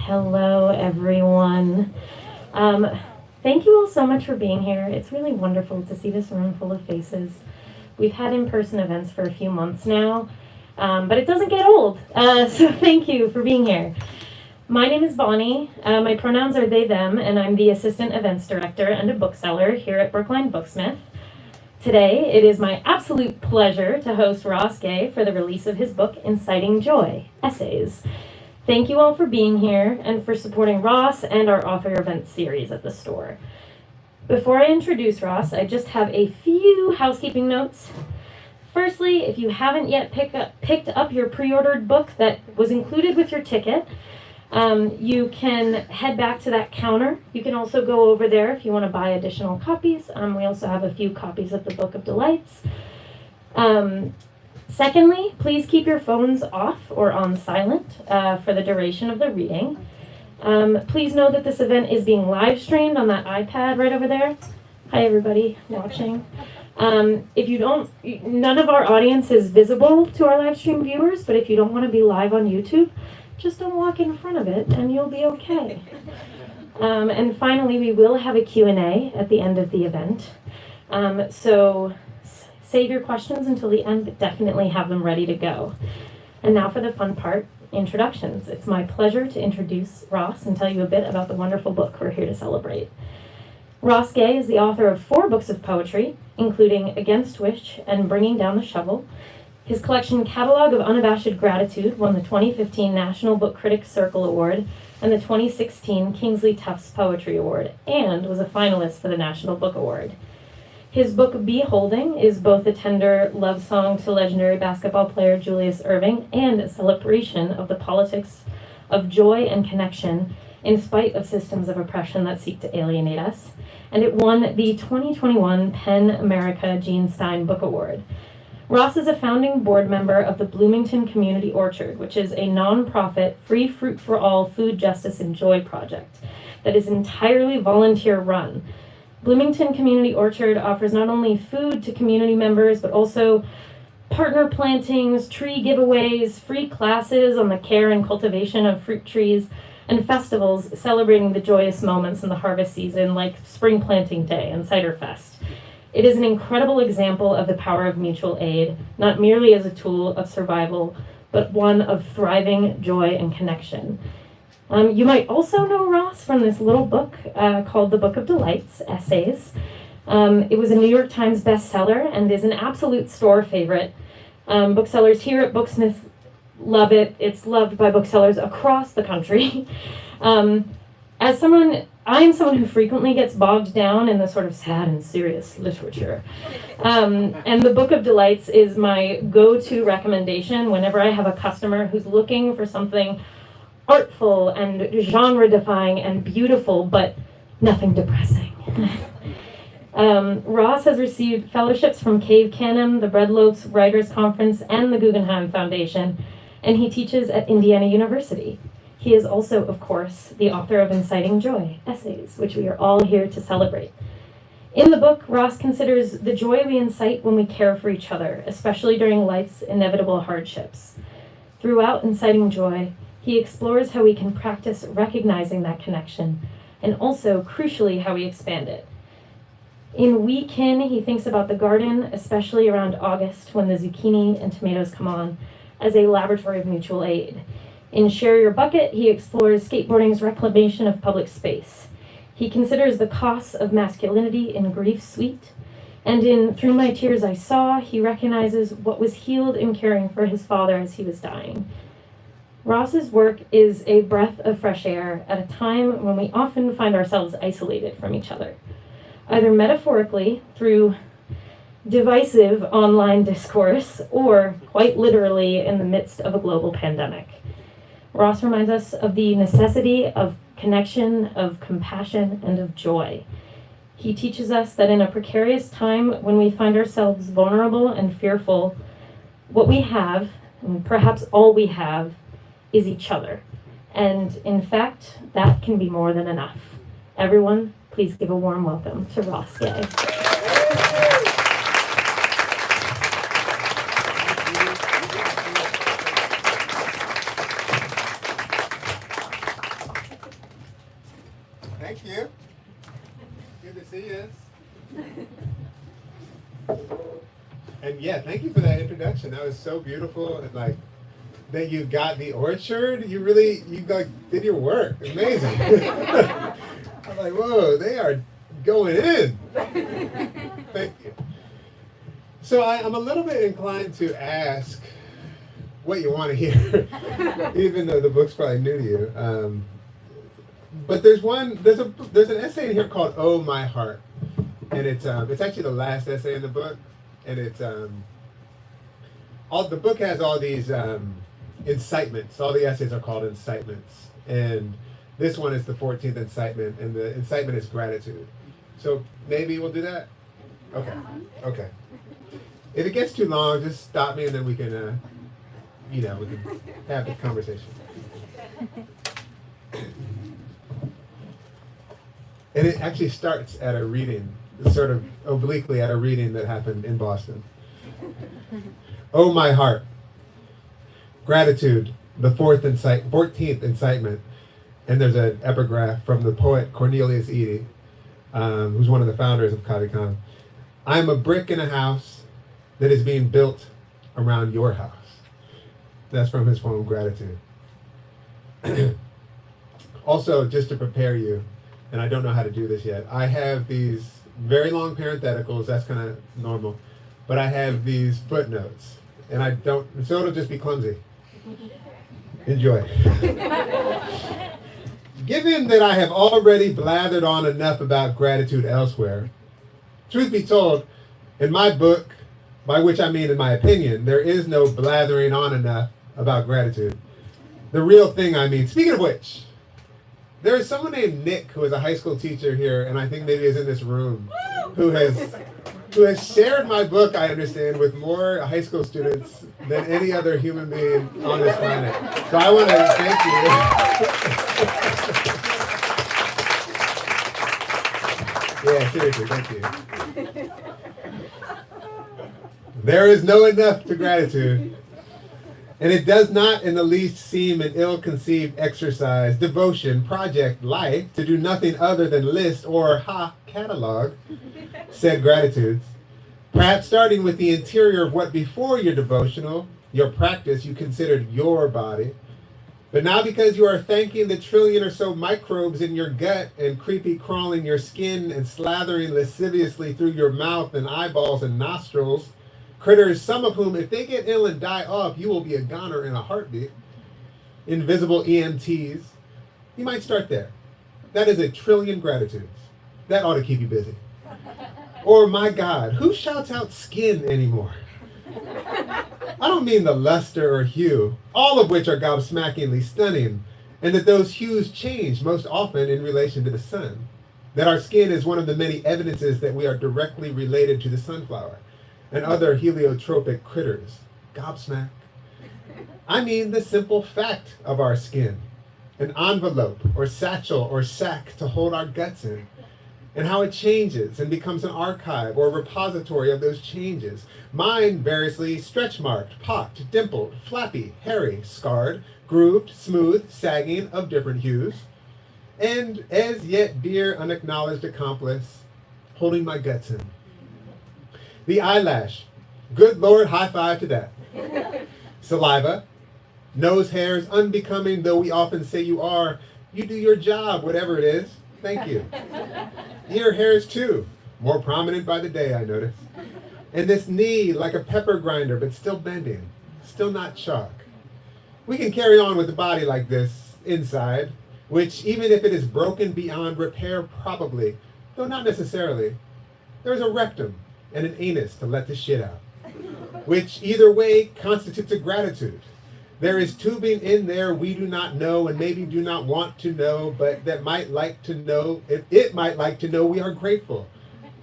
Hello, everyone. Thank you all so much for being here. It's really wonderful to see this room full of faces. We've had in-person events for a few months now, but it doesn't get old, so thank you for being here. My name is Bonnie. My pronouns are they, them, and I'm the Assistant Events Director and a bookseller here at Brookline Booksmith. Today, it is my absolute pleasure to host Ross Gay for the release of his book, Inciting Joy, Essays. Thank you all for being here and for supporting Ross and our author event series at the store. Before I introduce Ross, I just have a few housekeeping notes. Firstly, if you haven't yet picked up your pre-ordered book that was included with your ticket, you can head back to that counter. You can also go over there if you want to buy additional copies. We also have a few copies of the Book of Delights. Secondly, please keep your phones off or on silent for the duration of the reading. Please know that this event is being live streamed on that iPad right over there. Hi everybody watching. None of our audience is visible to our live stream viewers, but if you don't want to be live on YouTube, just don't walk in front of it and you'll be okay. And finally, we will have a Q&A at the end of the event. So save your questions until the end, but definitely have them ready to go. And now for the fun part, introductions. It's my pleasure to introduce Ross and tell you a bit about the wonderful book we're here to celebrate. Ross Gay is the author of 4 books of poetry, including Against Wish and Bringing Down the Shovel. His collection Catalog of Unabashed Gratitude won the 2015 National Book Critics Circle Award and the 2016 Kingsley Tufts Poetry Award, and was a finalist for the National Book Award. His book, Beholding, is both a tender love song to legendary basketball player Julius Erving and a celebration of the politics of joy and connection in spite of systems of oppression that seek to alienate us. And it won the 2021 PEN America Gene Stein Book Award. Ross is a founding board member of the Bloomington Community Orchard, which is a nonprofit, free fruit for all food justice and joy project that is entirely volunteer run. Bloomington Community Orchard offers not only food to community members, but also partner plantings, tree giveaways, free classes on the care and cultivation of fruit trees, and festivals celebrating the joyous moments in the harvest season like Spring Planting Day and Cider Fest. It is an incredible example of the power of mutual aid, not merely as a tool of survival, but one of thriving joy and connection. You might also know Ross from this little book called The Book of Delights, Essays. It was a New York Times bestseller and is an absolute store favorite. Booksellers here at Booksmith love it. It's loved by booksellers across the country. I am someone who frequently gets bogged down in the sort of sad and serious literature. And The Book of Delights is my go-to recommendation whenever I have a customer who's looking for something artful and genre-defying and beautiful, but nothing depressing. Ross has received fellowships from Cave Canem, the Bread Loaves Writers Conference, and the Guggenheim Foundation, and he teaches at Indiana University. He is also, of course, the author of Inciting Joy, Essays, which we are all here to celebrate. In the book, Ross considers the joy we incite when we care for each other, especially during life's inevitable hardships. Throughout Inciting Joy, he explores how we can practice recognizing that connection, and also, crucially, how we expand it. In We Kin, he thinks about the garden, especially around August when the zucchini and tomatoes come on, as a laboratory of mutual aid. In Share Your Bucket, he explores skateboarding's reclamation of public space. He considers the costs of masculinity in Grief Sweet, and in Through My Tears I Saw, he recognizes what was healed in caring for his father as he was dying. Ross's work is a breath of fresh air at a time when we often find ourselves isolated from each other, either metaphorically through divisive online discourse or quite literally in the midst of a global pandemic. Ross reminds us of the necessity of connection, of compassion, and of joy. He teaches us that in a precarious time when we find ourselves vulnerable and fearful, what we have, and perhaps all we have, is each other. And in fact, that can be more than enough. Everyone, please give a warm welcome to Ross Gay. Thank you. Good to see you. And yeah, thank you for that introduction. That was so beautiful, and like that you got the orchard. You like did your work. Amazing. I'm like, whoa, they are going in. Thank you. So I'm a little bit inclined to ask what you want to hear, even though the book's probably new to you. But there's an essay in here called "Oh My Heart," and it's actually the last essay in the book, and it's the book has all these incitements. All the essays are called incitements, and this one is the 14th incitement, and the incitement is gratitude. So maybe we'll do that. Okay. If it gets too long, just stop me, and then we can, we can have the conversation. And it actually starts at a reading, sort of obliquely at a reading that happened in Boston. Oh, my heart. Gratitude, the 14th incitement. And there's an epigraph from the poet Cornelius Eady, who's one of the founders of Kavikan. I am a brick in a house that is being built around your house. That's from his poem, Gratitude. Also, just to prepare you, and I don't know how to do this yet, I have these very long parentheticals, that's kind of normal, but I have these footnotes, and so it'll just be clumsy. Enjoy. Given that I have already blathered on enough about gratitude elsewhere, truth be told, in my book, by which I mean in my opinion, there is no blathering on enough about gratitude. The real thing I mean, speaking of which, there is someone named Nick who is a high school teacher here, and I think maybe is in this room, who has shared my book, I understand, with more high school students than any other human being on this planet. So I want to thank you. Yeah, seriously, thank you. There is no enough to gratitude. And it does not in the least seem an ill-conceived exercise, devotion, project, life, to do nothing other than list or catalog said gratitudes. Perhaps starting with the interior of what before your devotional, your practice, you considered your body. But now because you are thanking the trillion or so microbes in your gut and creepy crawling your skin and slathering lasciviously through your mouth and eyeballs and nostrils, critters, some of whom, if they get ill and die off, you will be a goner in a heartbeat. Invisible EMTs. You might start there. That is a trillion gratitudes. That ought to keep you busy. Or, my God, who shouts out skin anymore? I don't mean the luster or hue, all of which are gobsmackingly stunning, and that those hues change most often in relation to the sun. That our skin is one of the many evidences that we are directly related to the sunflower and other heliotropic critters. Gobsmack. I mean the simple fact of our skin, an envelope or satchel or sack to hold our guts in, and how it changes and becomes an archive or repository of those changes. Mine variously stretch-marked, pocked, dimpled, flappy, hairy, scarred, grooved, smooth, sagging, of different hues. And as yet dear unacknowledged accomplice, holding my guts in. The eyelash. Good Lord, high five to that. Saliva. Nose hairs, unbecoming though we often say you are. You do your job, whatever it is. Thank you. Ear hairs too. More prominent by the day, I notice. And this knee like a pepper grinder, but still bending. Still not chalk. We can carry on with the body like this, inside, which even if it is broken beyond repair probably, though not necessarily, there is a rectum and an anus to let the shit out, which either way constitutes a gratitude. There is tubing in there we do not know and maybe do not want to know, but that might like to know, if it might like to know we are grateful.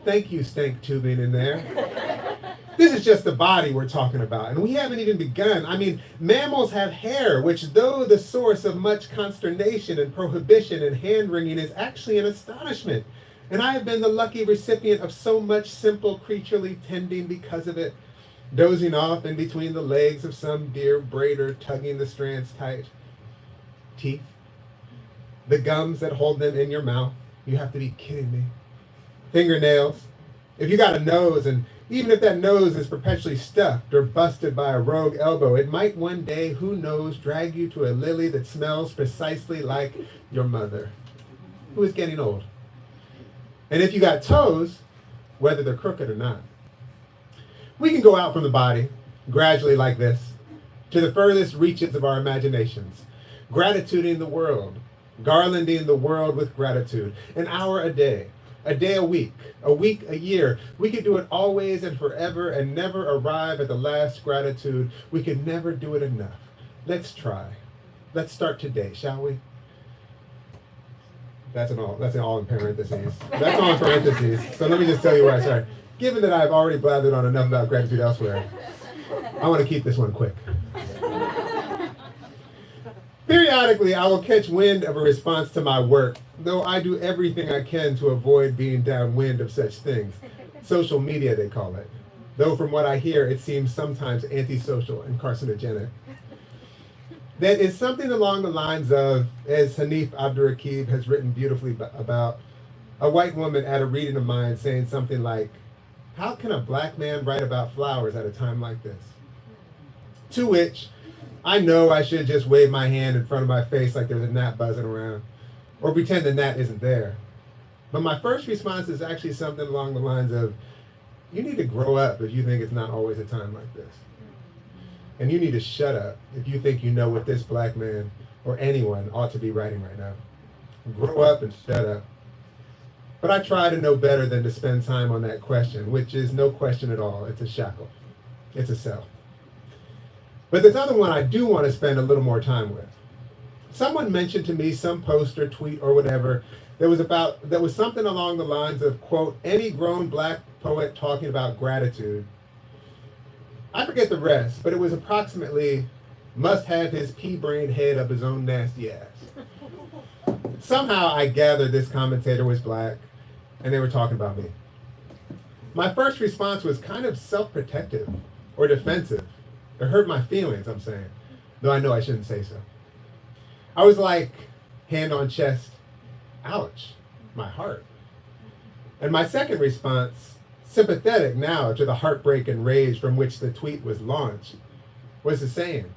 Thank you, stank tubing in there. This is just the body we're talking about, and we haven't even begun. I mean, mammals have hair, which though the source of much consternation and prohibition and hand-wringing is actually an astonishment. And I have been the lucky recipient of so much simple creaturely tending because of it, dozing off in between the legs of some dear braider tugging the strands tight. Teeth, the gums that hold them in your mouth, You have to be kidding me. Fingernails. If you got a nose, and even if that nose is perpetually stuffed or busted by a rogue elbow, it might one day, who knows, drag you to a lily that smells precisely like your mother, who is getting old. And if you got toes, whether they're crooked or not, we can go out from the body, gradually like this, to the furthest reaches of our imaginations, gratituding the world, garlanding the world with gratitude, an hour a day a week a year. We could do it always and forever and never arrive at the last gratitude. We could never do it enough. Let's try. Let's start today, shall we? That's all in parentheses. That's all in parentheses. So let me just tell you where I started. Given that I've already blathered on enough about gratitude elsewhere, I want to keep this one quick. Periodically, I will catch wind of a response to my work, though I do everything I can to avoid being downwind of such things. Social media, they call it. Though from what I hear, it seems sometimes antisocial and carcinogenic. That is something along the lines of, as Hanif Abdurraqib has written beautifully about, a white woman at a reading of mine saying something like, "How can a black man write about flowers at a time like this?" To which, I know I should just wave my hand in front of my face like there's a gnat buzzing around, or pretend the gnat isn't there. But my first response is actually something along the lines of, you need to grow up if you think it's not always a time like this. And you need to shut up if you think you know what this black man or anyone ought to be writing right now. Grow up and shut up. But I try to know better than to spend time on that question, which is no question at all. It's a shackle. It's a cell. But this other one I do want to spend a little more time with. Someone mentioned to me some post or tweet or whatever that was something along the lines of, quote, any grown black poet talking about gratitude. I forget the rest, but it was approximately, must have his pea-brained head up his own nasty ass. Somehow I gathered this commentator was black, and they were talking about me. My first response was kind of self-protective or defensive. It hurt my feelings, I'm saying, though I know I shouldn't say so. I was like, hand on chest, ouch, my heart. And my second response, sympathetic now to the heartbreak and rage from which the tweet was launched, was the same,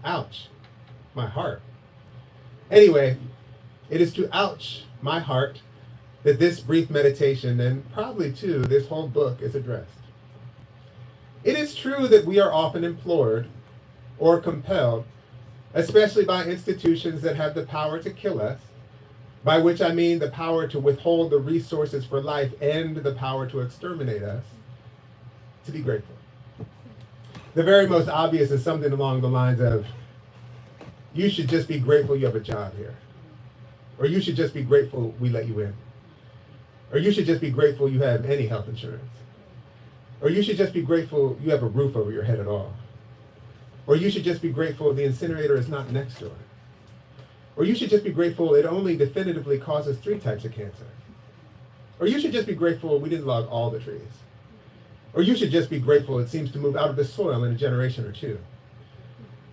ouch, my heart. Anyway, it is to ouch my heart that this brief meditation, and probably too, this whole book is addressed. It is true that we are often implored or compelled, especially by institutions that have the power to kill us, by which I mean the power to withhold the resources for life and the power to exterminate us, to be grateful. The very most obvious is something along the lines of, you should just be grateful you have a job here. Or you should just be grateful we let you in. Or you should just be grateful you have any health insurance. Or you should just be grateful you have a roof over your head at all. Or you should just be grateful the incinerator is not next door. Or you should just be grateful it only definitively causes 3 types of cancer. Or you should just be grateful we didn't log all the trees. Or you should just be grateful it seems to move out of the soil in a generation or 2.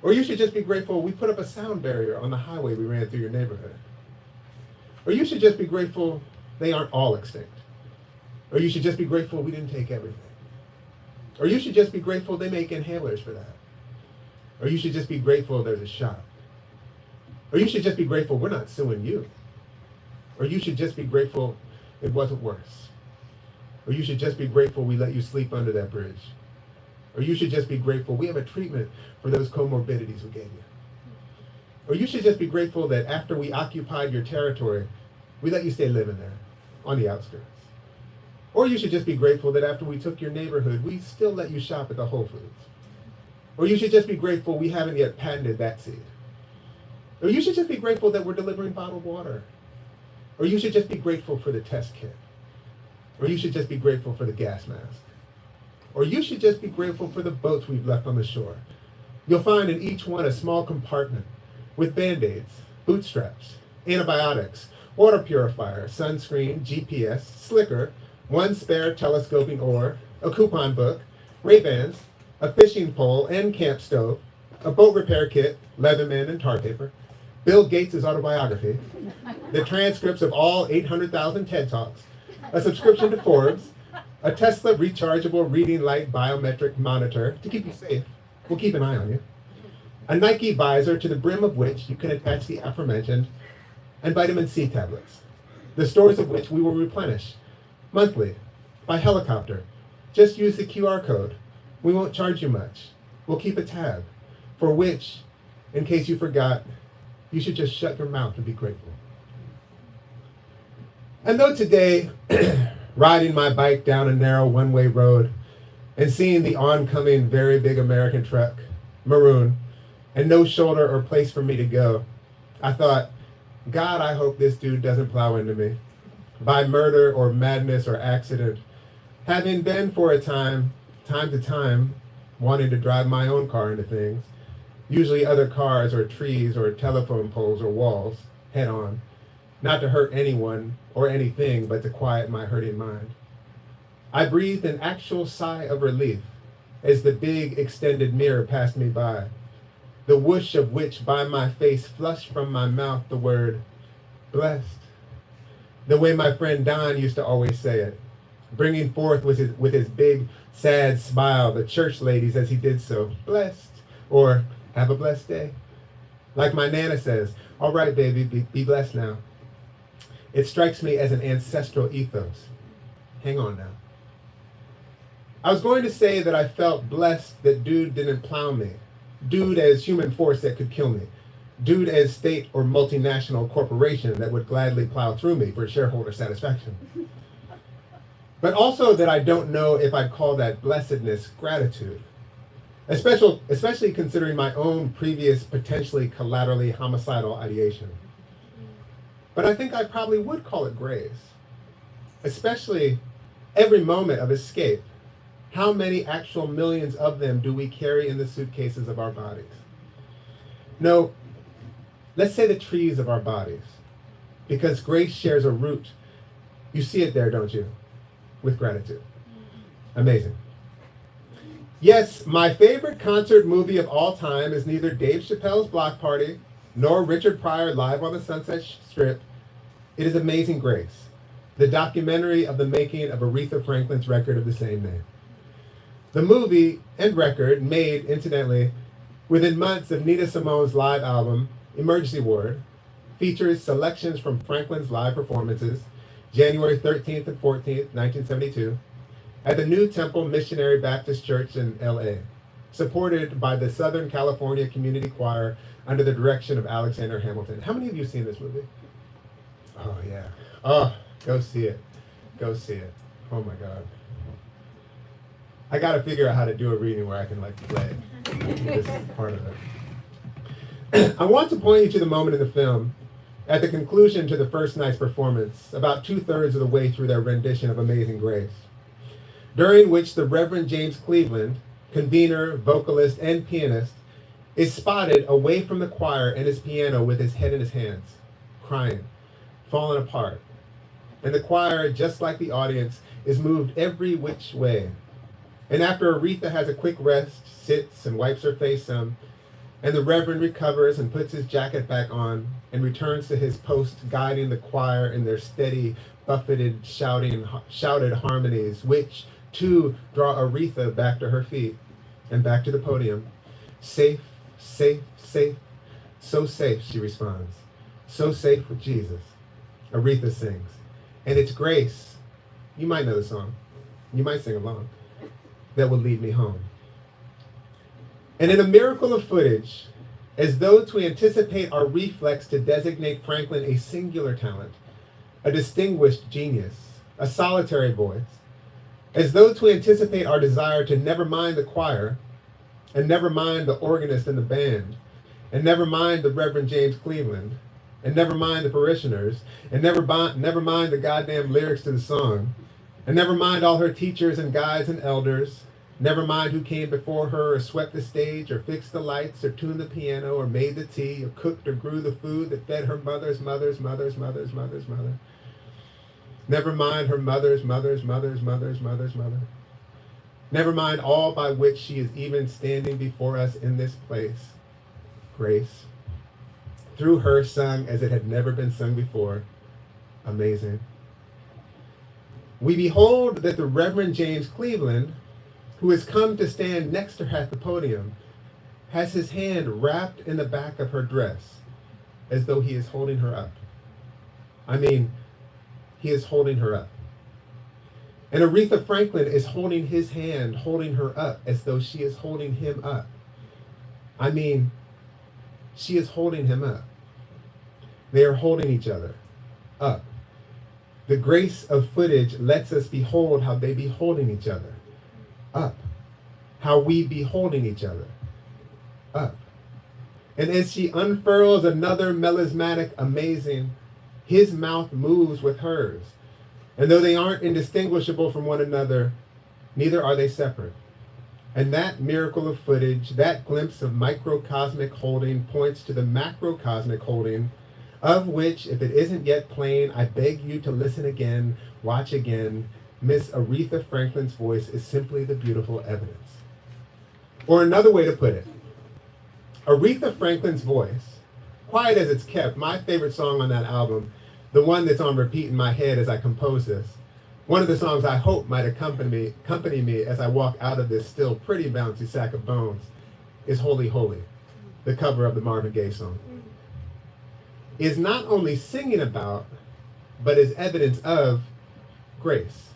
Or you should just be grateful we put up a sound barrier on the highway we ran through your neighborhood. Or you should just be grateful they aren't all extinct. Or you should just be grateful we didn't take everything. Or you should just be grateful they make inhalers for that. Or you should just be grateful there's a shop. Or you should just be grateful we're not suing you. Or you should just be grateful it wasn't worse. Or you should just be grateful we let you sleep under that bridge. Or you should just be grateful we have a treatment for those comorbidities we gave you. Or you should just be grateful that after we occupied your territory, we let you stay living there, on the outskirts. Or you should just be grateful that after we took your neighborhood, we still let you shop at the Whole Foods. Or you should just be grateful we haven't yet patented that seed. Or you should just be grateful that we're delivering bottled water. Or you should just be grateful for the test kit. Or you should just be grateful for the gas mask. Or you should just be grateful for the boats we've left on the shore. You'll find in each one a small compartment with Band-Aids, bootstraps, antibiotics, water purifier, sunscreen, GPS, slicker, 1 spare telescoping oar, a coupon book, Ray-Bans, a fishing pole and camp stove, a boat repair kit, Leatherman and tar paper, Bill Gates' autobiography, the transcripts of all 800,000 TED Talks, a subscription to Forbes, a Tesla rechargeable reading light biometric monitor to keep you safe. We'll keep an eye on you. A Nike visor to the brim of which you can attach the aforementioned, and vitamin C tablets, the stores of which we will replenish monthly by helicopter. Just use the QR code. We won't charge you much. We'll keep a tab, for which, in case you forgot, you should just shut your mouth and be grateful. And though today, riding my bike down a narrow one-way road and seeing the oncoming very big American truck, maroon, and no shoulder or place for me to go, I thought, God, I hope this dude doesn't plow into me by murder or madness or accident, having been for a time to time, wanting to drive my own car into things, usually other cars or trees or telephone poles or walls, head on, not to hurt anyone or anything, but to quiet my hurting mind. I breathed an actual sigh of relief as the big extended mirror passed me by, the whoosh of which by my face flushed from my mouth the word, blessed. The way my friend Don used to always say it, bringing forth with his big, sad smile the church ladies as he did so, blessed, or have a blessed day. Like my Nana says, all right, baby, be blessed now. It strikes me as an ancestral ethos. Hang on now. I was going to say that I felt blessed that dude didn't plow me. Dude as human force that could kill me. Dude as state or multinational corporation that would gladly plow through me for shareholder satisfaction. But also that I don't know if I'd call that blessedness gratitude. Especially considering my own previous potentially collaterally homicidal ideation. But I think I probably would call it grace. Especially every moment of escape. How many actual millions of them do we carry in the suitcases of our bodies? No, let's say the trees of our bodies. Because grace shares a root. You see it there, don't you? With gratitude. Amazing. Yes, my favorite concert movie of all time is neither Dave Chappelle's Block Party nor Richard Pryor Live on the Sunset Strip. It is Amazing Grace, the documentary of the making of Aretha Franklin's record of the same name. The movie and record, made, incidentally, within months of Nina Simone's live album, Emergency Ward, features selections from Franklin's live performances, January 13th and 14th, 1972, at the New Temple Missionary Baptist Church in L.A., supported by the Southern California Community Choir under the direction of Alexander Hamilton. How many of you have seen this movie? Oh, yeah. Oh, go see it. Go see it. Oh, my God. I got to figure out how to do a reading where I can, play this part of it. I want to point you to the moment in the film, at the conclusion to the first night's performance, about 2/3 of the way through their rendition of Amazing Grace, during which the Reverend James Cleveland, convener, vocalist, and pianist, is spotted away from the choir and his piano with his head in his hands, crying, falling apart. And the choir, just like the audience, is moved every which way. And after Aretha has a quick rest, sits and wipes her face some, and the Reverend recovers and puts his jacket back on and returns to his post, guiding the choir in their steady, buffeted, shouted harmonies, which, too, draw Aretha back to her feet and back to the podium. Safe, safe, safe. So safe, she responds. So safe with Jesus. Aretha sings. And it's grace. You might know the song. You might sing along. That will lead me home. And in a miracle of footage, as though to anticipate our reflex to designate Franklin a singular talent, a distinguished genius, a solitary voice, as though to anticipate our desire to never mind the choir, and never mind the organist and the band, and never mind the Reverend James Cleveland, and never mind the parishioners, and never mind the goddamn lyrics to the song, and never mind all her teachers and guides and elders, never mind who came before her or swept the stage or fixed the lights or tuned the piano or made the tea or cooked or grew the food that fed her mother's mother's mother's mother's mother's mother. Never mind her mother's mother's mother's mother's mother's mother. Never mind all by which she is even standing before us in this place. Grace. through her sung as it had never been sung before. Amazing. We behold that the Reverend James Cleveland, who has come to stand next to her at the podium, has his hand wrapped in the back of her dress as though he is holding her up. I mean, he is holding her up. And Aretha Franklin is holding his hand, holding her up as though she is holding him up. I mean, she is holding him up. They are holding each other up. The grace of footage lets us behold how they be holding each other up. How we be holding each other up. And as she unfurls another melismatic amazing, his mouth moves with hers. And though they aren't indistinguishable from one another, neither are they separate. And that miracle of footage, that glimpse of microcosmic holding, points to the macrocosmic holding, of which, if it isn't yet plain, I beg you to listen again, watch again. Miss Aretha Franklin's voice is simply the beautiful evidence. Or another way to put it, Aretha Franklin's voice, quiet as it's kept, my favorite song on that album, the one that's on repeat in my head as I compose this, one of the songs I hope might accompany me as I walk out of this still pretty bouncy sack of bones, is Holy Holy, the cover of the Marvin Gaye song. Is not only singing about, but is evidence of grace,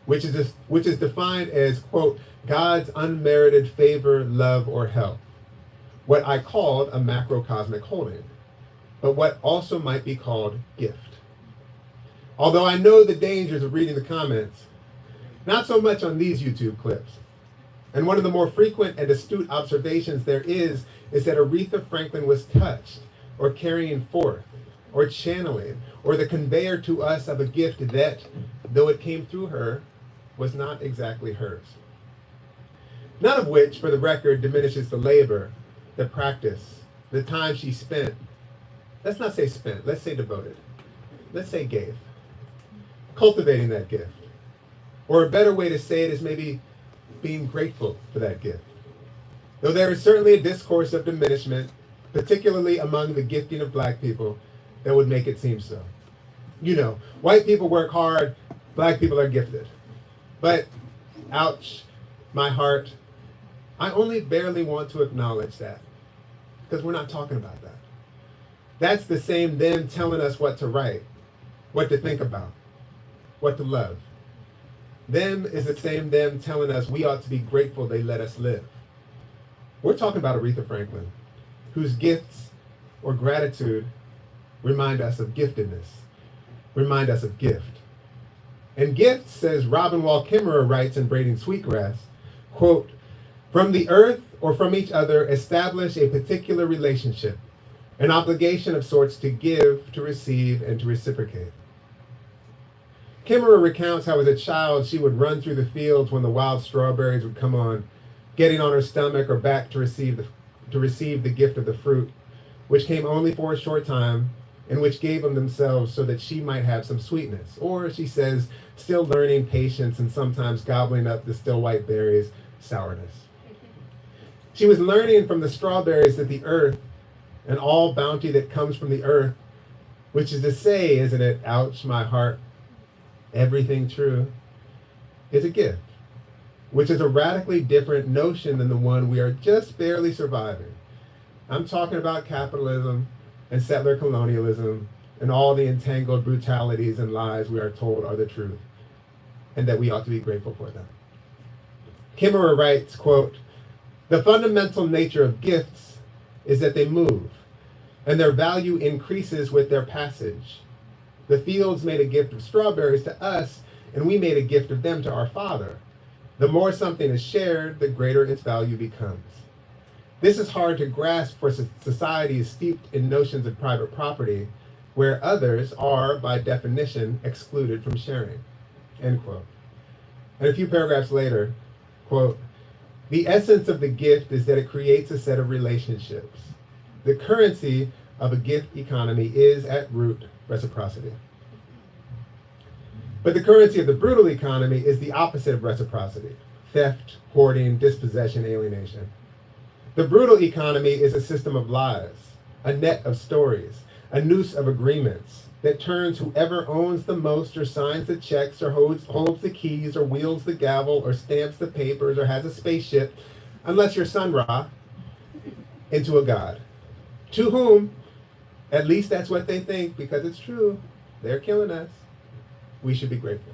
which is defined as, quote, God's unmerited favor, love, or help. What I called a macrocosmic holding, but what also might be called gift. Although I know the dangers of reading the comments, not so much on these YouTube clips. And one of the more frequent and astute observations there is that Aretha Franklin was touched, or carrying forth, or channeling, or the conveyor to us of a gift that, though it came through her, was not exactly hers. None of which, for the record, diminishes the labor, the practice, the time she spent. Let's not say spent, let's say devoted. Let's say gave. Cultivating that gift. Or a better way to say it is maybe being grateful for that gift. Though there is certainly a discourse of diminishment, particularly among the gifting of black people, that would make it seem so. You know, white people work hard, black people are gifted. But, ouch, my heart, I only barely want to acknowledge that, because we're not talking about that. That's the same them telling us what to write, what to think about, what to love. Them is the same them telling us we ought to be grateful they let us live. We're talking about Aretha Franklin, whose gifts or gratitude remind us of giftedness, remind us of gift. And gifts, says Robin Wall Kimmerer writes in Braiding Sweetgrass, quote, from the earth or from each other establish a particular relationship, an obligation of sorts to give, to receive, and to reciprocate. Kimmerer recounts how as a child she would run through the fields when the wild strawberries would come on, getting on her stomach or back to receive the gift of the fruit, which came only for a short time, and which gave them themselves so that she might have some sweetness. Or, she says, still learning patience and sometimes gobbling up the still white berries, sourness. She was learning from the strawberries that the earth, and all bounty that comes from the earth, which is to say, isn't it, ouch, my heart, everything true, is a gift, which is a radically different notion than the one we are just barely surviving. I'm talking about capitalism and settler colonialism and all the entangled brutalities and lies we are told are the truth, and that we ought to be grateful for them. Kimmerer writes, quote, the fundamental nature of gifts is that they move, and their value increases with their passage. The fields made a gift of strawberries to us, and we made a gift of them to our Father. The more something is shared, the greater its value becomes. This is hard to grasp for societies steeped in notions of private property, where others are, by definition, excluded from sharing, end quote. And a few paragraphs later, quote, the essence of the gift is that it creates a set of relationships. The currency of a gift economy is, at root, reciprocity. But the currency of the brutal economy is the opposite of reciprocity: theft, hoarding, dispossession, alienation. The brutal economy is a system of lies, a net of stories, a noose of agreements that turns whoever owns the most or signs the checks or holds the keys or wields the gavel or stamps the papers or has a spaceship, unless you're Sun Ra, into a god. To whom, at least that's what they think because it's true, they're killing us. We should be grateful.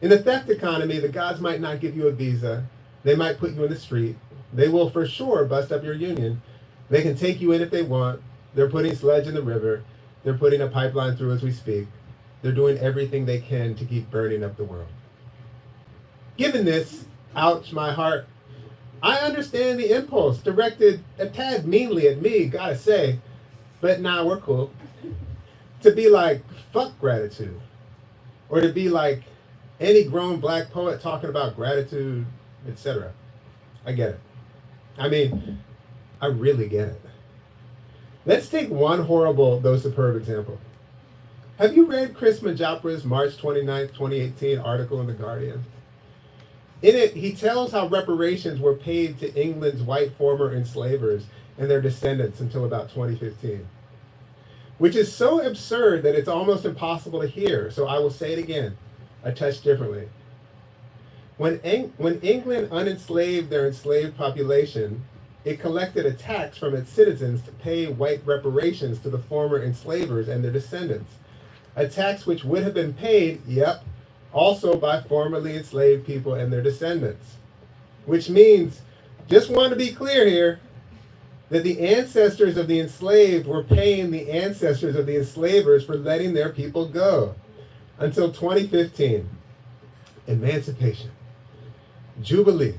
In the theft economy, the gods might not give you a visa. They might put you in the street. They will for sure bust up your union. They can take you in if they want. They're putting sludge in the river. They're putting a pipeline through as we speak. They're doing everything they can to keep burning up the world. Given this, ouch, my heart, I understand the impulse directed a tad meanly at me, gotta say, but nah, we're cool. To be like, fuck gratitude. Or to be like any grown black poet talking about gratitude, etc. I get it. I mean, I really get it. Let's take one horrible though superb example. Have you read Chris Majopra's March 29th, 2018 article in The Guardian? In it, he tells how reparations were paid to England's white former enslavers and their descendants until about 2015. Which is so absurd that it's almost impossible to hear, so I will say it again, a touch differently. When England unenslaved their enslaved population, it collected a tax from its citizens to pay white reparations to the former enslavers and their descendants. A tax which would have been paid, yep, also by formerly enslaved people and their descendants. Which means, just want to be clear here, that the ancestors of the enslaved were paying the ancestors of the enslavers for letting their people go. Until 2015. Emancipation. Jubilee.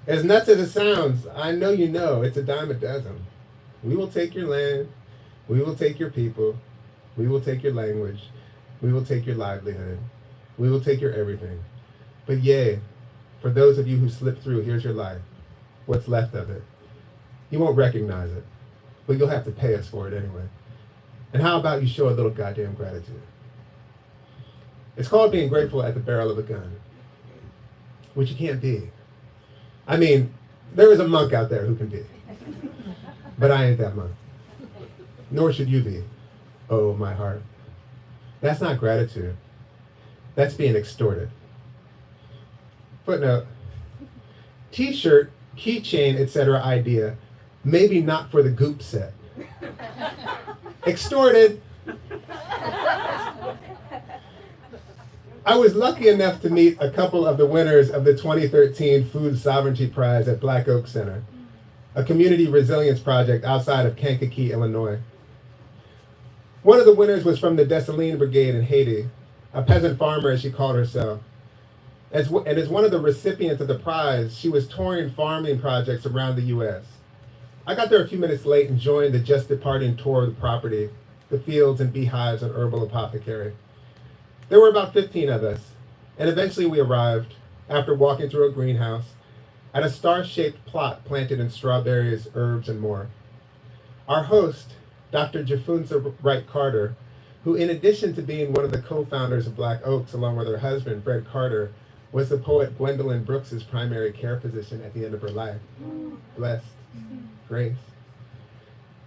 As nuts as it sounds, I know you know it's a dime a dozen. We will take your land. We will take your people. We will take your language. We will take your livelihood. We will take your everything. But yay, for those of you who slipped through, here's your life. What's left of it. You won't recognize it, but you'll have to pay us for it anyway. And how about you show a little goddamn gratitude? It's called being grateful at the barrel of a gun, which you can't be. I mean, there is a monk out there who can be, but I ain't that monk. Nor should you be. Oh, my heart. That's not gratitude. That's being extorted. Footnote. T-shirt, keychain, etc. idea. Maybe not for the goop set. Extorted. I was lucky enough to meet a couple of the winners of the 2013 Food Sovereignty Prize at Black Oak Center, a community resilience project outside of Kankakee, Illinois. One of the winners was from the Dessalines Brigade in Haiti, a peasant farmer as she called herself. And as one of the recipients of the prize, she was touring farming projects around the U.S. I got there a few minutes late and joined the just departing tour of the property, the fields and beehives and herbal apothecary. There were about 15 of us, and eventually we arrived, after walking through a greenhouse, at a star-shaped plot planted in strawberries, herbs, and more. Our host, Dr. Jafunza Wright Carter, who in addition to being one of the co-founders of Black Oaks along with her husband, Fred Carter, was the poet Gwendolyn Brooks's primary care physician at the end of her life. Blessed. Grace.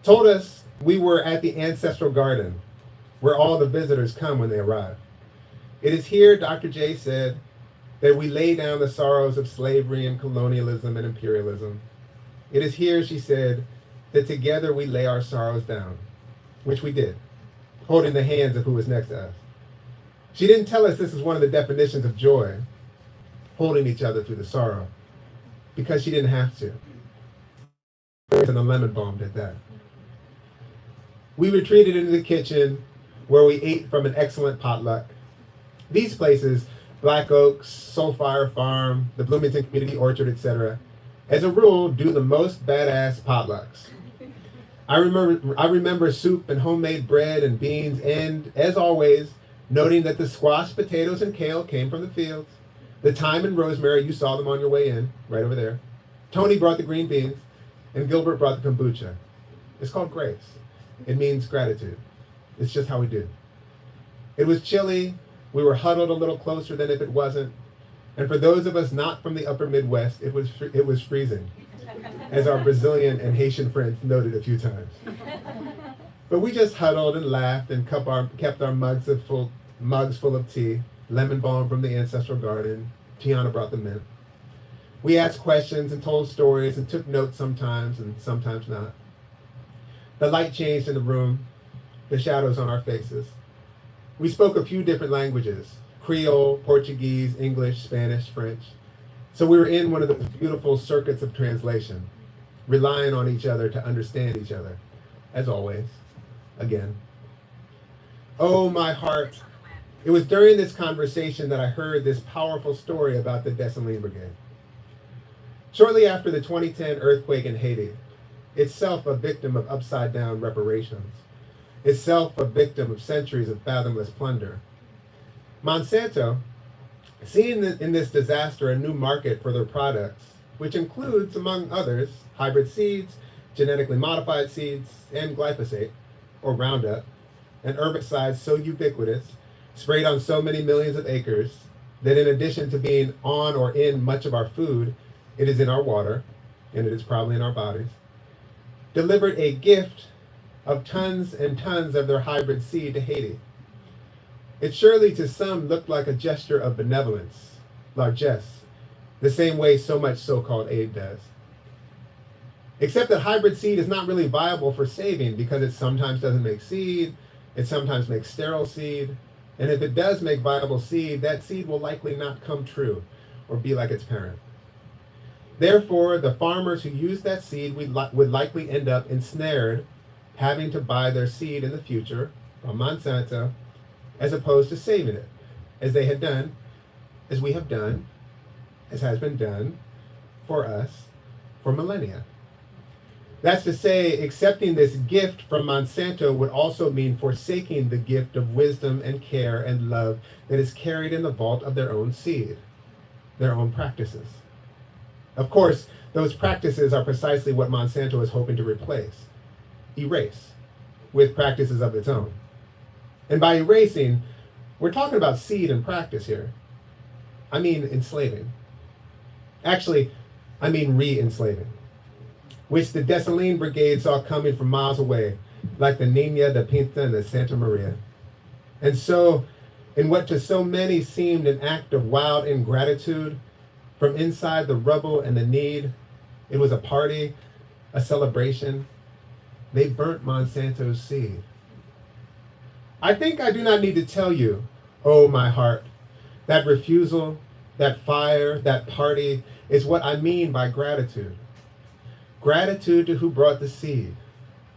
Told us we were at the ancestral garden, where all the visitors come when they arrive. It is here, Dr. J said, that we lay down the sorrows of slavery and colonialism and imperialism. It is here, she said, that together we lay our sorrows down, which we did, holding the hands of who was next to us. She didn't tell us this is one of the definitions of joy, holding each other through the sorrow, because she didn't have to. And the lemon balm did that. We retreated into the kitchen where we ate from an excellent potluck. These places, Black Oaks, Soulfire Farm, the Bloomington Community Orchard, etc., as a rule, do the most badass potlucks. I remember soup and homemade bread and beans and, as always, noting that the squash, potatoes, and kale came from the fields. The thyme and rosemary, you saw them on your way in, right over there. Tony brought the green beans, and Gilbert brought the kombucha. It's called grace. It means gratitude. It's just how we do. It was chilly. We were huddled a little closer than if it wasn't. And for those of us not from the upper Midwest, it was freezing. as our Brazilian and Haitian friends noted a few times. But we just huddled and laughed and kept our mugs full of tea, lemon balm from the ancestral garden. Tiana brought them in. We asked questions and told stories and took notes sometimes and sometimes not. The light changed in the room, the shadows on our faces. We spoke a few different languages: Creole, Portuguese, English, Spanish, French. So we were in one of those beautiful circuits of translation, relying on each other to understand each other, as always, again. Oh, my heart. It was during this conversation that I heard this powerful story about the Dessalines Brigade. Shortly after the 2010 earthquake in Haiti, itself a victim of upside-down reparations, itself a victim of centuries of fathomless plunder, Monsanto, seeing in this disaster a new market for their products, which includes, among others, hybrid seeds, genetically modified seeds, and glyphosate, or Roundup, an herbicide so ubiquitous, sprayed on so many millions of acres, that in addition to being on or in much of our food, it is in our water, and it is probably in our bodies, delivered a gift of tons and tons of their hybrid seed to Haiti. It surely to some looked like a gesture of benevolence, largesse, the same way so much so-called aid does. Except that hybrid seed is not really viable for saving because it sometimes doesn't make seed, it sometimes makes sterile seed, and if it does make viable seed, that seed will likely not come true or be like its parent. Therefore, the farmers who use that seed would likely end up ensnared, having to buy their seed in the future from Monsanto, as opposed to saving it, as they had done, as we have done, as has been done for us for millennia. That's to say, accepting this gift from Monsanto would also mean forsaking the gift of wisdom and care and love that is carried in the vault of their own seed, their own practices. Of course, those practices are precisely what Monsanto is hoping to erase, with practices of its own. And by erasing, we're talking about seed and practice here. I mean enslaving. Actually, I mean re-enslaving, which the Dessalines Brigade saw coming from miles away, like the Niña, the Pinta, and the Santa Maria. And so, in what to so many seemed an act of wild ingratitude, from inside the rubble and the need, it was a party, a celebration. They burnt Monsanto's seed. I think I do not need to tell you, oh my heart, that refusal, that fire, that party is what I mean by gratitude. Gratitude to who brought the seed,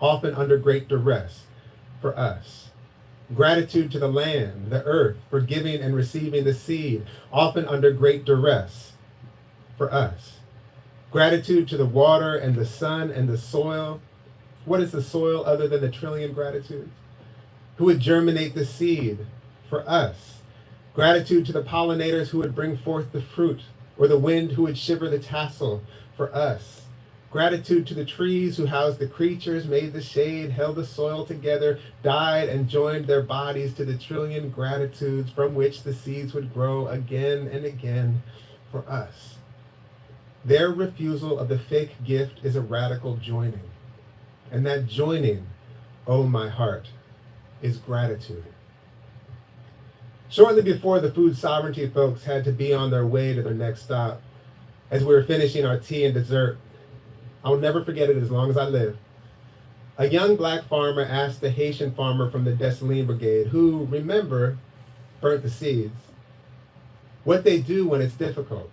often under great duress, for us. Gratitude to the land, the earth, for giving and receiving the seed, often under great duress, for us. Gratitude to the water and the sun and the soil. What is the soil other than the trillion gratitudes? Who would germinate the seed for us. Gratitude to the pollinators who would bring forth the fruit, or the wind who would shiver the tassel for us. Gratitude to the trees who housed the creatures, made the shade, held the soil together, died and joined their bodies to the trillion gratitudes from which the seeds would grow again and again for us. Their refusal of the fake gift is a radical joining. And that joining, oh my heart, is gratitude. Shortly before the food sovereignty folks had to be on their way to their next stop, as we were finishing our tea and dessert, I'll never forget it as long as I live. A young black farmer asked the Haitian farmer from the Dessalines Brigade, who, remember, burnt the seeds, what they do when it's difficult,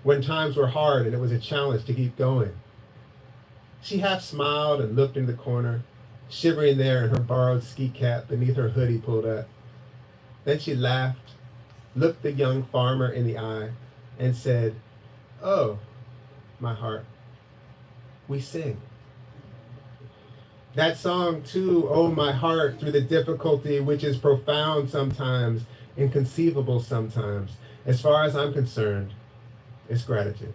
when times were hard and it was a challenge to keep going. She half smiled and looked in the corner, shivering there in her borrowed ski cap beneath her hoodie pulled up. Then she laughed, looked the young farmer in the eye, and said, "Oh, my heart, we sing." That song too, "Oh, my heart," through the difficulty, which is profound sometimes, inconceivable sometimes, as far as I'm concerned, is gratitude.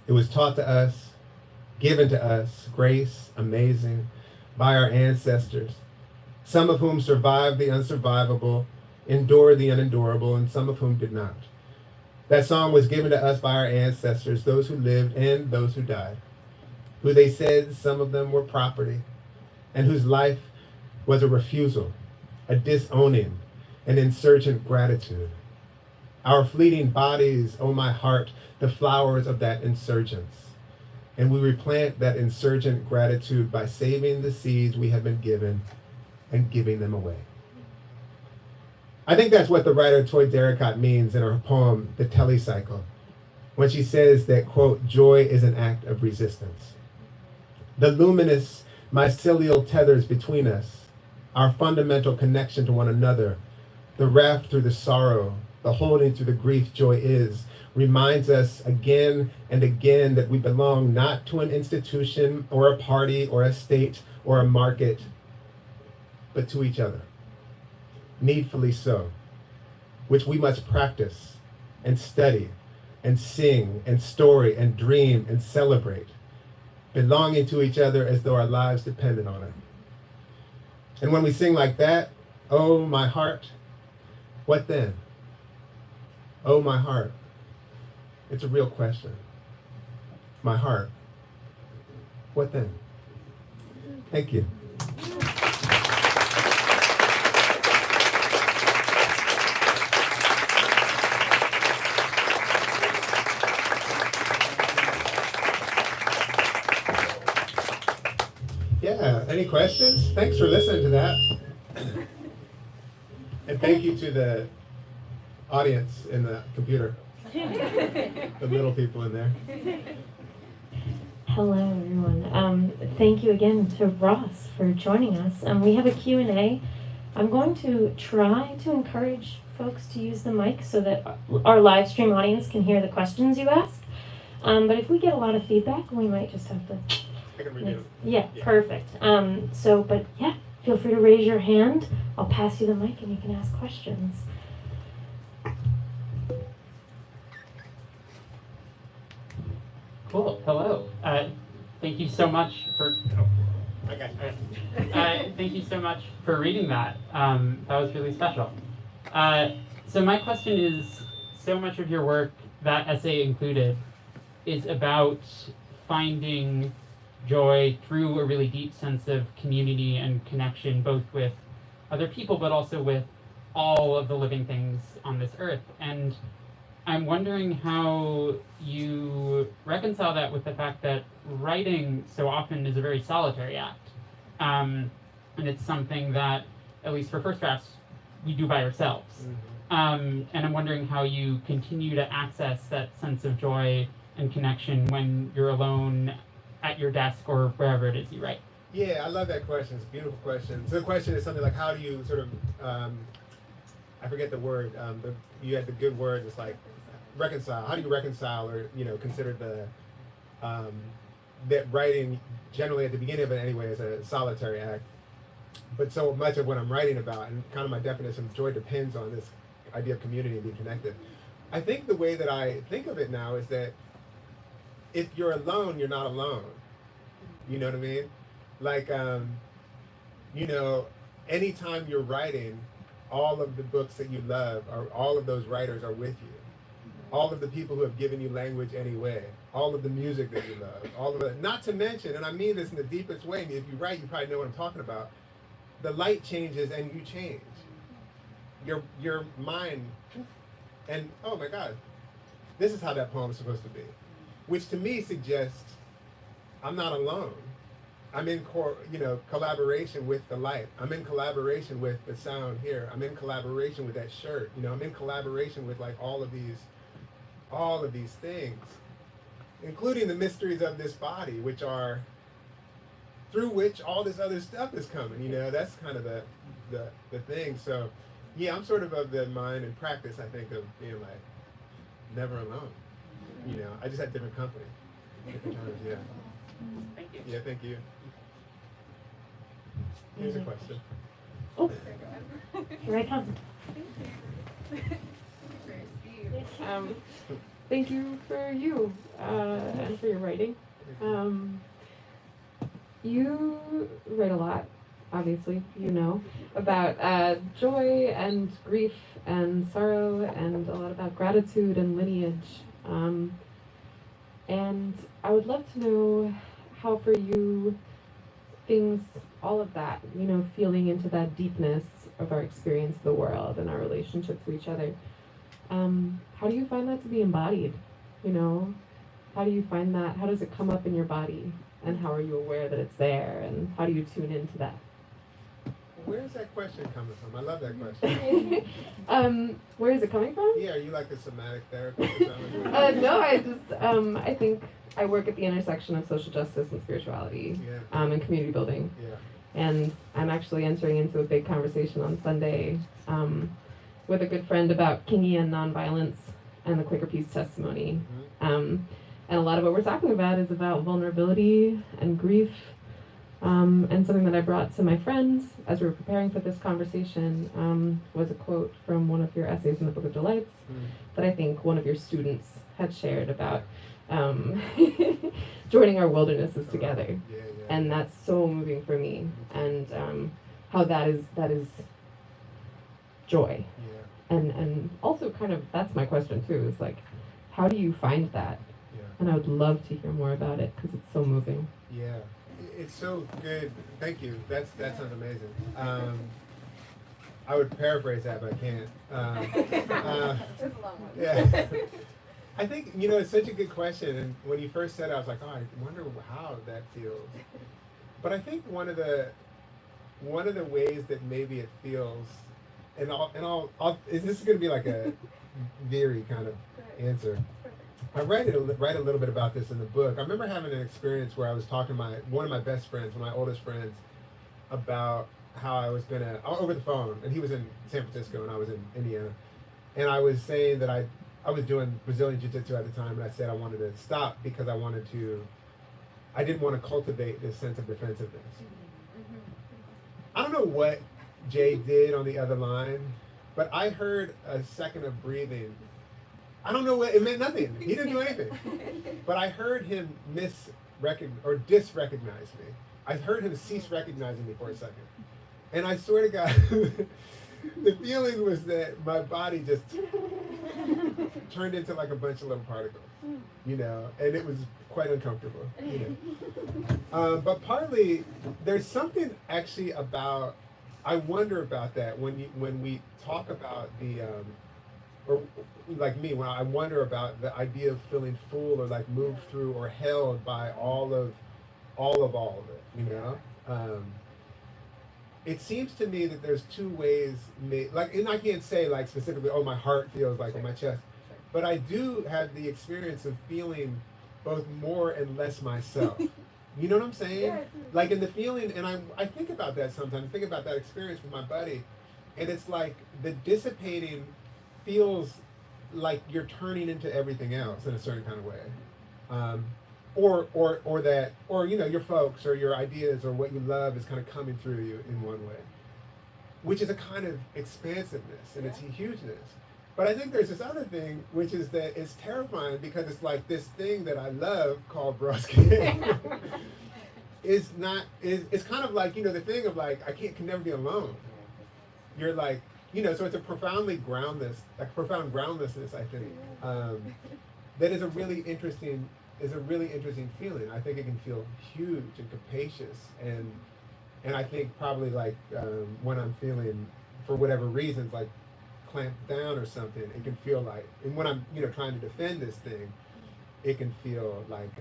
It was taught to us, given to us, grace, amazing, by our ancestors, some of whom survived the unsurvivable, endured the unendurable, and some of whom did not. That song was given to us by our ancestors, those who lived and those who died. who they said some of them were property, and whose life was a refusal, a disowning, an insurgent gratitude. Our fleeting bodies, oh my heart, the flowers of that insurgence. And we replant that insurgent gratitude by saving the seeds we have been given and giving them away. I think that's what the writer Toy Derricott means in her poem, The Telecycle, when she says that, quote, joy is an act of resistance. The luminous mycelial tethers between us, our fundamental connection to one another, the raft through the sorrow, the holding through the grief joy is, reminds us again and again that we belong not to an institution or a party or a state or a market, but to each other, needfully so, which we must practice and study and sing and story and dream and celebrate, belonging to each other as though our lives depended on it. And when we sing like that, oh my heart, what then? Oh my heart. It's a real question. My heart, what then? Thank you. Yeah, any questions? Thanks for listening to that. And thank you to the audience in the computer. The little people in there. Hello, everyone. Thank you again to Ross for joining us. We have a Q&A. I'm going to try to encourage folks to use the mic so that our live stream audience can hear the questions you asked. But if we get a lot of feedback, we might just have to... I can redo it. Yeah, perfect. But yeah, feel free to raise your hand. I'll pass you the mic and you can ask questions. Cool. Hello. Thank you so much for. I got you. Thank you so much for reading that. That was really special. So my question is: so much of your work, that essay included, is about finding joy through a really deep sense of community and connection, both with other people, but also with all of the living things on this earth. And I'm wondering how you reconcile that with the fact that writing so often is a very solitary act. And it's something that, at least for first drafts, we do by ourselves. And I'm wondering how you continue to access that sense of joy and connection when you're alone at your desk or wherever it is you write. Yeah, I love that question. It's a beautiful question. So the question is something like, how do you sort of, I forget the word, you had the good word, it's like reconcile. How do you reconcile or, consider the, that writing generally at the beginning of it anyway is a solitary act. But so much of what I'm writing about and kind of my definition of joy depends on this idea of community and being connected. I think the way that I think of it now is that if you're alone, you're not alone. You know what I mean? Like, anytime you're writing, all of the books that you love, or all of those writers are with you. All of the people who have given you language anyway. All of the music that you love. All of it. Not to mention, and I mean this in the deepest way, if you write, you probably know what I'm talking about. The light changes and you change. Your mind, and oh my God, this is how that poem is supposed to be. Which to me suggests I'm not alone. I'm in collaboration with the light. I'm in collaboration with the sound here. I'm in collaboration with that shirt. I'm in collaboration with like all of these things, including the mysteries of this body, which are through which all this other stuff is coming. That's kind of the thing. So yeah, I'm sort of the mind and practice, I think, of being like never alone. I just had different company. Different times, yeah. Thank you. Yeah, thank you. Here's a question. Oh, here I come. Thank you for you and for your writing. You write a lot, obviously, about joy and grief and sorrow and a lot about gratitude and lineage. And I would love to know how for you things, all of that, feeling into that deepness of our experience of the world and our relationship to each other. How do you find that to be embodied? How do you find that? How does it come up in your body? And how are you aware that it's there? And how do you tune into that? Where's that question coming from? I love that question. Where is it coming from? Yeah, are you like a somatic therapist or something? No, I think I work at the intersection of social justice and spirituality, and community building. Yeah. And I'm actually entering into a big conversation on Sunday with a good friend about Kingian nonviolence and the Quaker Peace testimony. And a lot of what we're talking about is about vulnerability and grief. And something that I brought to my friends as we were preparing for this conversation was a quote from one of your essays in the Book of Delights that I think one of your students had shared about joining our wildernesses together. And that's so moving for me. And how that is joy. And also kind of, that's my question too, is like, how do you find that? And I would love to hear more about it because it's so moving. Yeah. It's so good. Thank you. That sounds amazing. I would paraphrase that, but I can't. It's a long one. Yeah. I think, it's such a good question. And when you first said it, I was like, oh, I wonder how that feels. But I think one of the ways that maybe it feels, and this is going to be like a very kind of answer. I write a little bit about this in the book. I remember having an experience where I was talking to one of my best friends, one of my oldest friends, about how I was gonna, over the phone, and he was in San Francisco and I was in Indiana, and I was saying that I was doing Brazilian Jiu-Jitsu at the time, and I said I wanted to stop because I didn't want to cultivate this sense of defensiveness. I don't know what Jay did on the other line, but I heard a second of breathing. I don't know what, it meant nothing. He didn't do anything. But I heard him disrecognize me. I heard him cease recognizing me for a second. And I swear to God, the feeling was that my body just turned into like a bunch of little particles, and it was quite uncomfortable, But partly, there's something actually about, I wonder about that when we talk about or like me, when I wonder about the idea of feeling full or like moved through or held by all of it, it seems to me that there's two ways, and I can't say like specifically, oh, my heart feels like on my chest, but I do have the experience of feeling both more and less myself. You know what I'm saying? Like in the feeling, and I think about that sometimes, think about that experience with my buddy, and it's like the dissipating feels like you're turning into everything else in a certain kind of way, or your folks or your ideas or what you love is kind of coming through you in one way, which is a kind of expansiveness and it's a hugeness. But I think there's this other thing, which is that it's terrifying because it's like this thing that I love called Broski is it's kind of like, the thing of like, I can never be alone. You're like, so it's a profound groundlessness, I think, that is a really interesting feeling. I think it can feel huge and capacious, and I think probably like when I'm feeling, for whatever reasons, like clamped down or something, it can feel like, and when I'm trying to defend this thing, it can feel like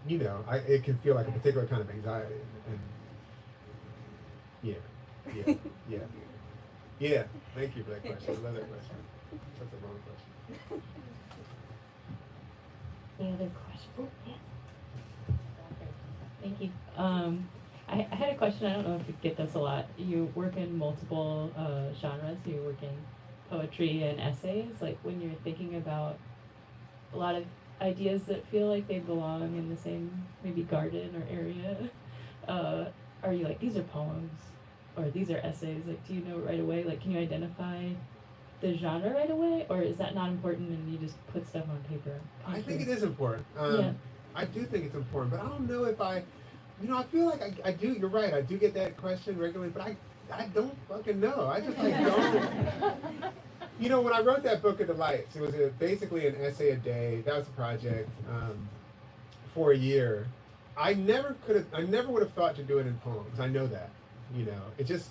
it can feel like a particular kind of anxiety, and yeah. Thank you for that question. I love that question. That's a wrong question. Any other questions? Yeah. Thank you. I had a question. I don't know if you get this a lot. You work in multiple genres. You work in poetry and essays. Like when you're thinking about a lot of ideas that feel like they belong in the same maybe garden or area, are you like, these are poems or these are essays? Like, do you know right away? Like, can you identify the genre right away, or is that not important and you just put stuff on paper? I think it is important. I do think it's important, but I don't know if I feel like I do. You're right. I do get that question regularly, but I don't fucking know. I just like don't. When I wrote that Book of Delights, it was basically an essay a day. That was a project for a year, I never would have thought to do it in poems. I know that, it just,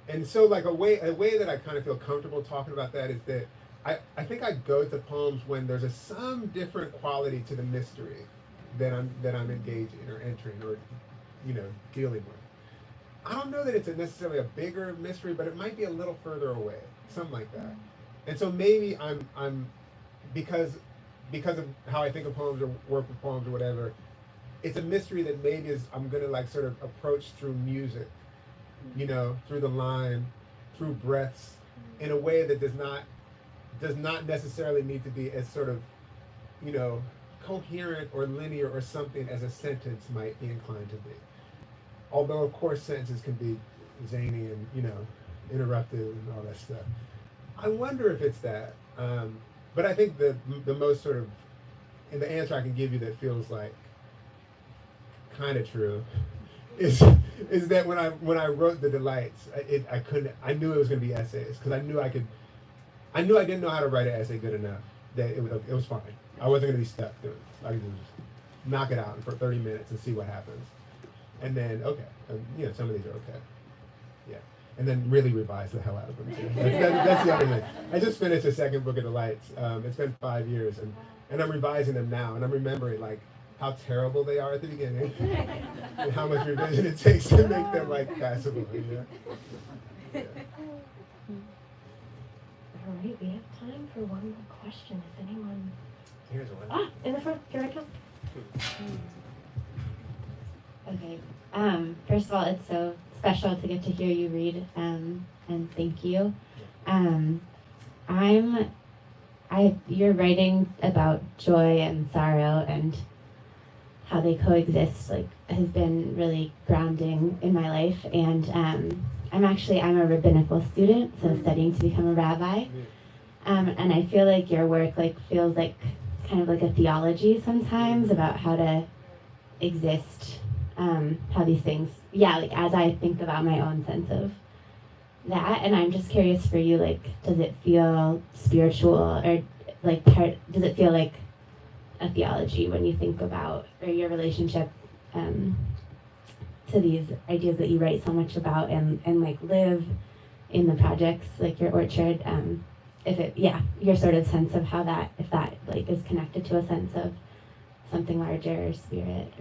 and so like a way that I kind of feel comfortable talking about that is that I think I go to poems when there's some different quality to the mystery that I'm engaging or entering or, dealing with. I don't know that it's necessarily a bigger mystery, but it might be a little further away, something like that. And so maybe I'm because of how I think of poems or work with poems or whatever, it's a mystery that maybe I'm gonna like sort of approach through music, through the line, through breaths, in a way that does not necessarily need to be as sort of, coherent or linear or something as a sentence might be inclined to be. Although of course sentences can be zany and interrupted and all that stuff. I wonder if it's that. But I think the most sort of, and the answer I can give you that feels like kind of true is that when I wrote the Delights, I knew it was going to be essays because I knew I didn't know how to write an essay good enough that it was fine. I wasn't going to be stuck doing it. I could just knock it out for 30 minutes and see what happens, and then some of these are okay, yeah. And then really revise the hell out of them too. That's the other thing. I just finished the second book of Delights. It's been 5 years, and I'm revising them now, and I'm remembering like how terrible they are at the beginning, and how much revision it takes to make them like passable. Yeah. All right, we have time for one more question. If anyone. Here's one. In the front. Here I come. Okay. First of all, it's so special to get to hear you read, and thank you. You're writing about joy and sorrow and how they coexist, like, has been really grounding in my life. And I'm a rabbinical student, so studying to become a rabbi. And I feel like your work feels like kind of like a theology sometimes about how to exist, how these things, as I think about my own sense of that. And I'm just curious for you, does it feel spiritual or does it feel like a theology when you think about or your relationship to these ideas that you write so much about and live in the projects like your orchard, your sort of sense of how that, if that is connected to a sense of something larger or spirit.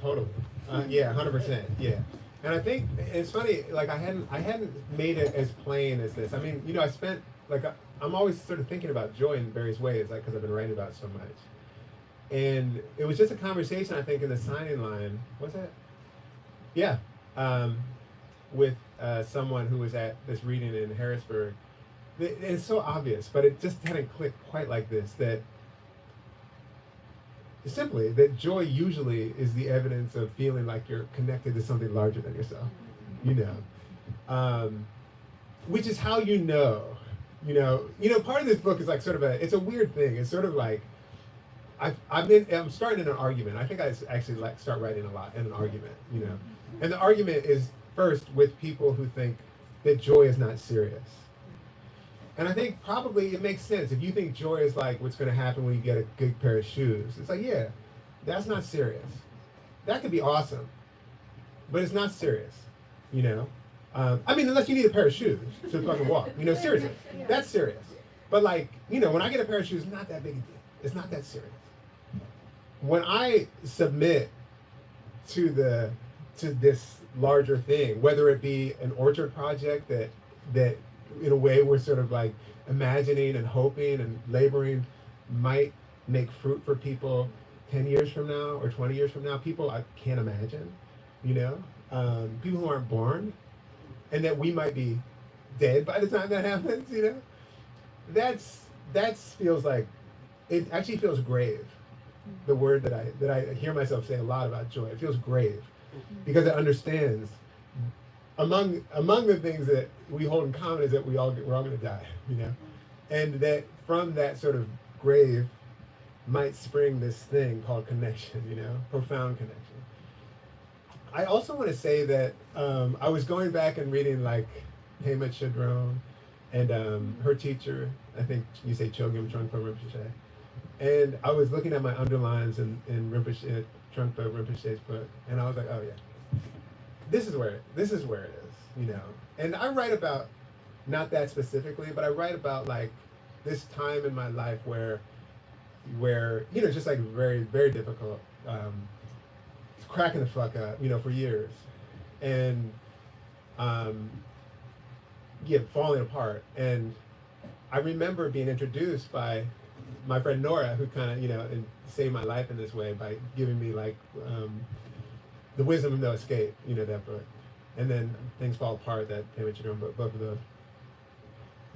Totally. 100%. Yeah. And I think it's funny, I hadn't made it as plain as this. I mean, I spent, I'm always sort of thinking about joy in various ways, because I've been writing about it so much. And it was just a conversation, I think, in the signing line, was it? Yeah. With someone who was at this reading in Harrisburg. It's so obvious, but it just hadn't clicked quite like this, that simply that joy usually is the evidence of feeling like you're connected to something larger than yourself, which is how part of this book is it's a weird thing. It's sort of like I'm starting in an argument. I think I actually start writing a lot in an argument, and the argument is first with people who think that joy is not serious. And I think probably it makes sense. If you think joy is what's going to happen when you get a good pair of shoes, it's yeah, that's not serious. That could be awesome, but it's not serious, I mean, unless you need a pair of shoes to fucking walk, seriously, that's serious. But when I get a pair of shoes, not that big a deal. It's not that serious. When I submit to this larger thing, whether it be an orchard project that in a way we're sort of imagining and hoping and laboring might make fruit for people 10 years from now or 20 years from now, people I can't imagine, people who aren't born, and that we might be dead by the time that happens, that feels it actually feels grave. The word that I hear myself say a lot about joy, it feels grave, because it understands among the things that we hold in common is that we're all going to die, and that from that sort of grave might spring this thing called connection, profound connection. I also want to say that I was going back and reading Hema Chadron and her teacher, I think you say Chogyam Trungpa Rinpoche, and I was looking at my underlines in Rinpoche Trungpa Rinpoche's book, and I was like, oh yeah, this is where it is, And I write about, not that specifically, but I write about like this time in my life where just like very, very difficult, cracking the fuck up, for years, and falling apart. And I remember being introduced by my friend Nora, who kind of, saved my life in this way by giving me like The Wisdom of No Escape, that book. And then Things Fall Apart, that Pema Chodron book, both of those.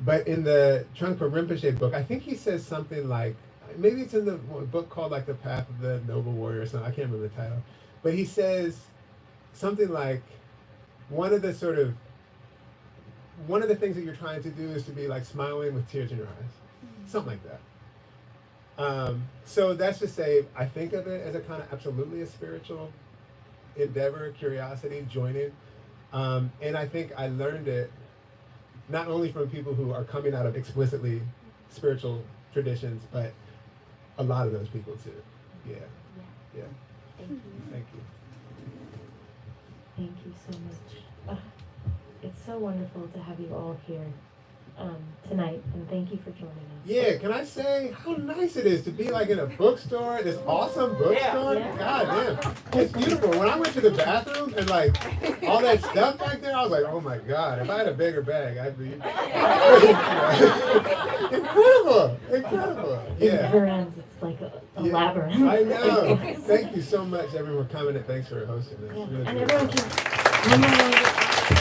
But in the Trungpa Rinpoche book, I think he says something like, maybe it's in the book called like The Path of the Noble Warrior or something, I can't remember the title. But he says something like, one of the things that you're trying to do is to be like smiling with tears in your eyes. Something like that. So that's to say, I think of it as a kind of absolutely a spiritual endeavor, curiosity, joining. And I think I learned it not only from people who are coming out of explicitly spiritual traditions, but a lot of those people too. Yeah. Thank you. Thank you. Thank you so much. It's so wonderful to have you all here tonight, and thank you for joining us. Yeah, can I say how nice it is to be like in a bookstore, this awesome bookstore? Yeah. God damn, it's beautiful. When I went to the bathroom and like all that stuff back there, I was like, oh my God, if I had a bigger bag, I'd be incredible. In her ends, it's like a labyrinth. I know. Thank you so much, everyone, for coming, and thanks for hosting this. Yeah. Really And good. everyone can.